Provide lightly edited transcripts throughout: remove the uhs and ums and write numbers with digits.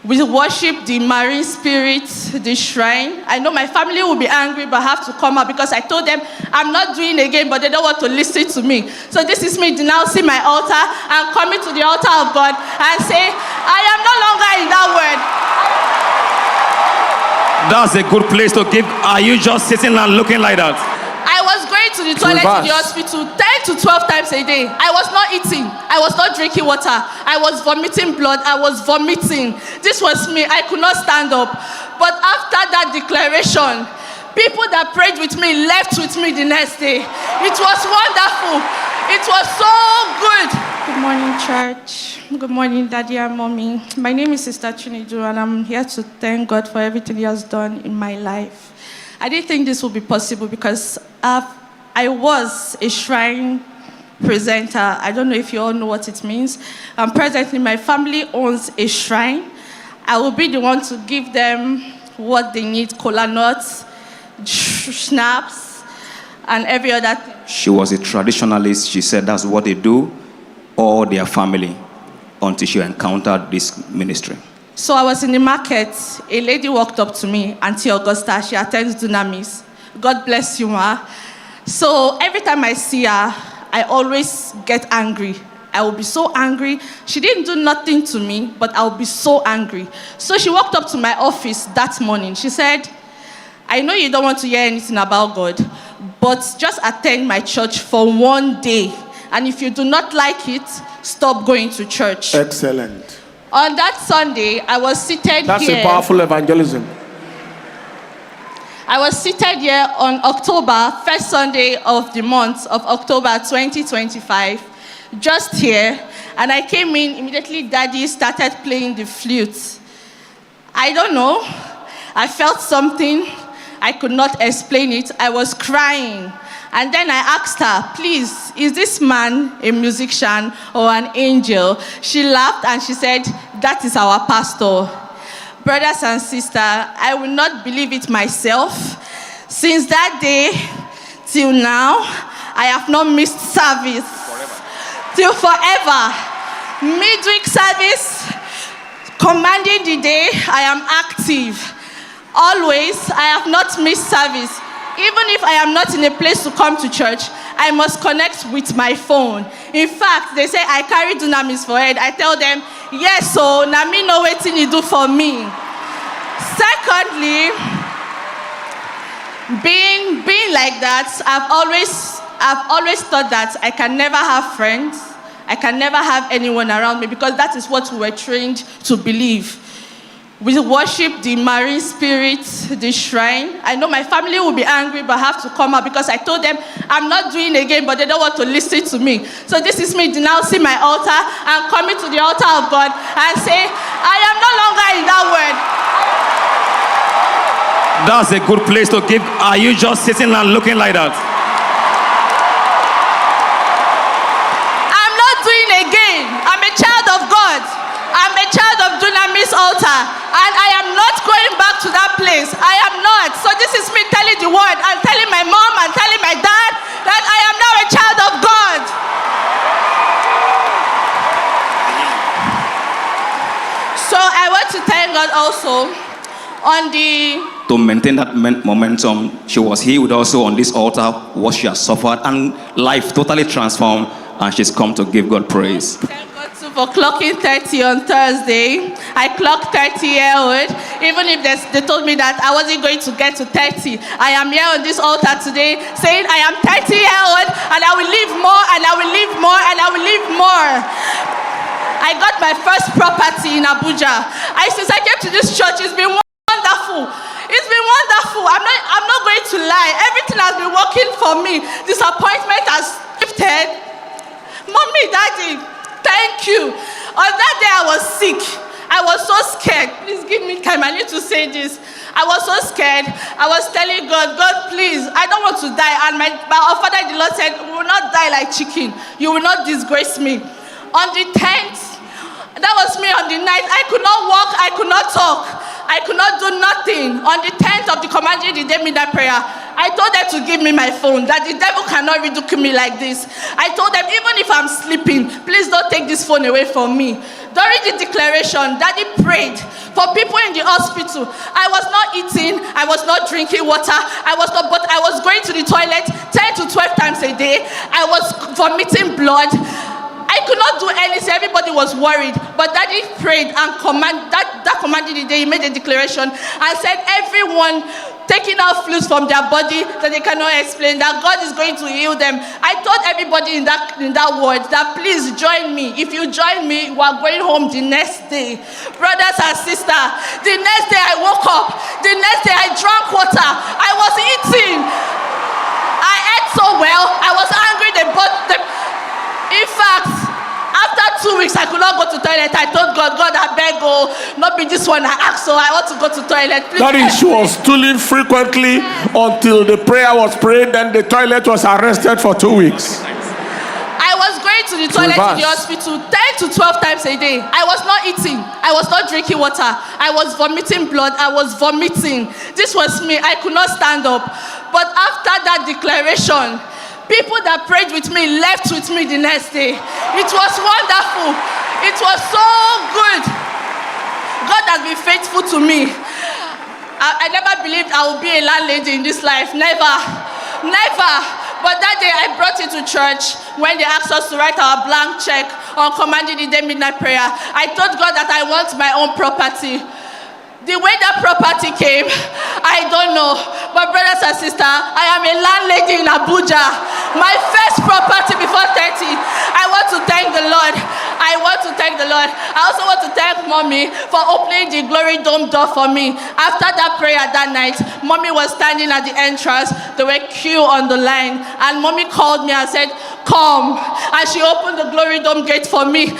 We worship the marine spirit, the shrine. I know my family will be angry, but I have to come out because I told them I'm not doing it again, but they don't want to listen to me. So this is me denouncing my altar and coming to the altar of God and say, I am no longer in that word. That's a good place to give. Are you just sitting and looking like that? I was going to the toilet in the hospital 10 to 12 times a day. I was not eating. I was not drinking water. I was vomiting blood. I was vomiting. This was me. I could not stand up. But after that declaration, people that prayed with me left with me the next day. It was wonderful. It was so good. Good morning, church. Good morning, Daddy and Mommy. My name is Sister Chinidu, and I'm here to thank God for everything He has done in my life. I didn't think this would be possible because I was a shrine presenter. I don't know if you all know what it means. Presently, my family owns a shrine. I will be the one to give them what they need, cola nuts, schnapps, and every other thing. She was a traditionalist. She said that's what they do, or their family, until she encountered this ministry. So I was in the market. A lady walked up to me, Auntie Augusta. She attends Dunamis. God bless you, ma. So every time I see her, I always get angry. I will be so angry. She didn't do nothing to me, but I will be so angry. So she walked up to my office that morning. She said, I know you don't want to hear anything about God, but just attend my church for one day. And if you do not like it, stop going to church. Excellent. On that Sunday, I was seated here. That's a powerful evangelism. I was seated here on October, first Sunday of the month of October 2025, just here. And I came in, immediately Daddy started playing the flute. I don't know. I felt something. I could not explain it. I was crying. And then I asked her, please, is this man a musician or an angel? She laughed and she said, that is our pastor. Brothers and sisters, I will not believe it myself. Since that day till now, I have not missed service. Till forever. Midweek service, commanding the day, I am active. Always, I have not missed service. Even if I am not in a place to come to church, I must connect with my phone. In fact, they say I carry Dunamis for head. I tell them, yes, so na me know wetin you do for me. Secondly, being like that, I've always thought that I can never have friends. I can never have anyone around me because that is what we were trained to believe. We worship the marine spirit, the shrine. I know my family will be angry, but I have to come out because I told them I'm not doing it again, but they don't want to listen to me. So this is me denouncing my altar and coming to the altar of God and say, I am no longer in that word. That's a good place to give. Are you just sitting and looking like that? I'm not doing it again. I'm a child of God. I'm a child of Dunamis altar. And I am not going back to that place. I am not. So this is me telling the word and telling my mom and telling my dad that I am now a child of God. So I want to thank God also on the... To maintain that momentum, she was healed also on this altar, what she has suffered, and life totally transformed, and she's come to give God praise. Thank God too for clocking 30 on Thursday. I clocked 30-year-old. Even if they told me that I wasn't going to get to 30, I am here on this altar today saying I am 30-year-old and I will live more and I will live more and I will live more. I got my first property in Abuja. Since I came to this church, it's been wonderful. It's been wonderful. I'm not going to lie. Everything has been working for me. Disappointment has shifted. Mommy, Daddy, thank you. On that day I was sick. I was so scared. Please give me time. I need to say this. I was so scared. I was telling God, God, please, I don't want to die. And my father, the Lord said, we will not die like chicken. You will not disgrace me. On the 10th, that was me on the night. I could not walk. I could not talk. I could not do nothing. On the 10th of the commanding the day midnight prayer, I told them to give me my phone, that the devil cannot ridicule me like this. I told them, even if I'm sleeping, please don't take this phone away from me. During the declaration, Daddy prayed for people in the hospital. I was not eating, I was not drinking water, but I was going to the toilet 10 to 12 times a day. I was vomiting blood. I could not do anything. Everybody was worried. But Daddy prayed and that commanded the day. He made a declaration and said, everyone taking out fluids from their body that they cannot explain, that God is going to heal them. I told everybody in that word that please join me. If you join me, we are going home the next day. Brothers and sisters, the next day I woke up. The next day I drank water. I was eating. I ate so well. I was angry. In fact, after 2 weeks, I could not go to toilet. I told God, I beg, not be this one I asked, so I want to go to toilet. Please. That is, she was stooling frequently until the prayer was prayed, then the toilet was arrested for 2 weeks. I was going to the toilet in the hospital 10 to 12 times a day. I was not eating. I was not drinking water. I was vomiting blood. I was vomiting. This was me. I could not stand up. But after that declaration, people that prayed with me left with me the next day. It was wonderful. It was so good. God has been faithful to me. I never believed I would be a landlady in this life. Never. But that day I brought it to church when they asked us to write our blank check on commanding the day midnight prayer. I told God that I want my own property. The way that property came, I don't know. But brothers and sisters, I am a landlady in Abuja. My first property before 30. I want to thank the Lord. I also want to thank Mommy for opening the Glory Dome door for me. After that prayer that night, Mommy was standing at the entrance. There were queue on the line. And Mommy called me and said, come. And she opened the Glory Dome gate for me.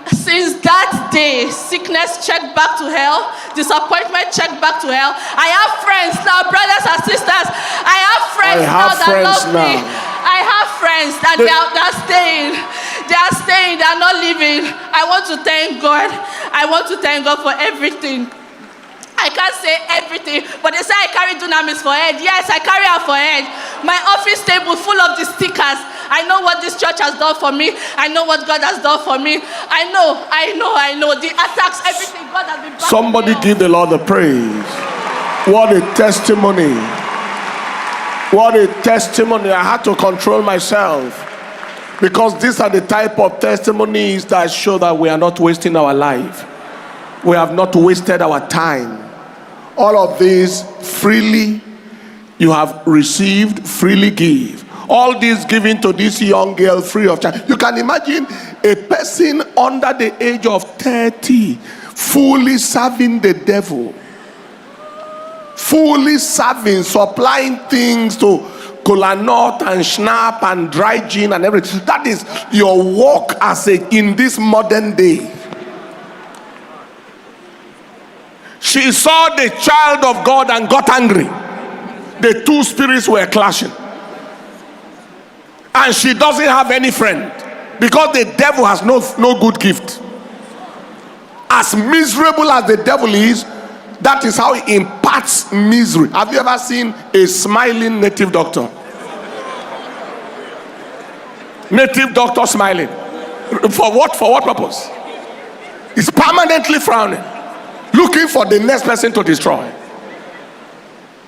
Since that day, sickness checked back to hell, disappointment checked back to hell. I have friends now, brothers and sisters. I have friends now that love me. I have friends that they are staying. They are staying, they are not leaving. I want to thank God. I want to thank God for everything. I can't say everything, but they say I carry dunamis for head. Yes, I carry her for head. My office table full of the stickers. I know what this church has done for me. I know what God has done for me. I know. The attacks, everything, God has been backing. Somebody give the Lord the praise. What a testimony. What a testimony. I had to control myself, because these are the type of testimonies that show that we are not wasting our life. We have not wasted our time. All of this freely you have received, freely give. All this given to this young girl free of charge. You can imagine a person under the age of 30 fully serving the devil. Fully serving, supplying things to cola nut and schnapp and dry gin and everything. That is your work in this modern day. She saw the child of God and got angry. The two spirits were clashing. And she doesn't have any friend, because the devil has no good gift. As miserable as the devil is, that is how he imparts misery. Have you ever seen a smiling native doctor? Native doctor smiling. For what purpose? He's permanently frowning, looking for the next person to destroy.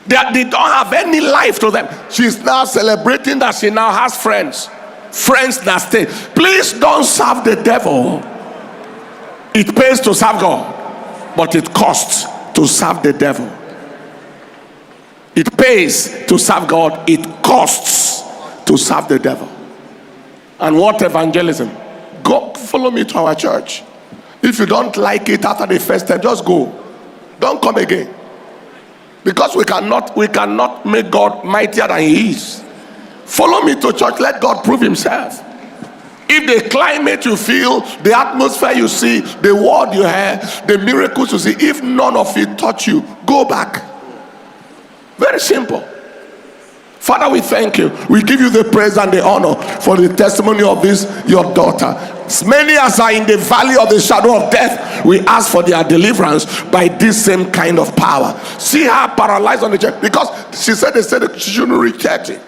They don't have any life to them. She's now celebrating that she now has friends that stay. Please don't serve the devil. It pays to serve God, but it costs to serve the devil. It pays to serve God, it costs to serve the devil. And what evangelism? Go follow me to our church. If you don't like it after the first time, just go. Don't come again. Because we cannot make God mightier than he is. Follow me to church. Let God prove himself. If the climate you feel, the atmosphere you see, the word you hear, the miracles you see, if none of it touch you, go back. Very simple. Father, we thank you. We give you the praise and the honor for the testimony of this, your daughter. As many as are in the valley of the shadow of death, we ask for their deliverance by this same kind of power. See her paralyzed on the chair because she said they said that she shouldn't reach 30.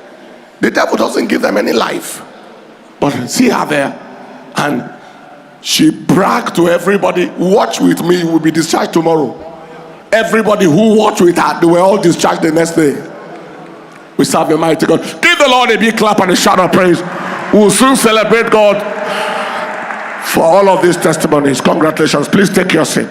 The devil doesn't give them any life. But see her there, and she bragged to everybody, watch with me, you will be discharged tomorrow. Everybody who watched with her, they were all discharged the next day. We serve a mighty God. Give the Lord a big clap and a shout of praise. We will soon celebrate God for all of these testimonies. Congratulations. Please take your seat.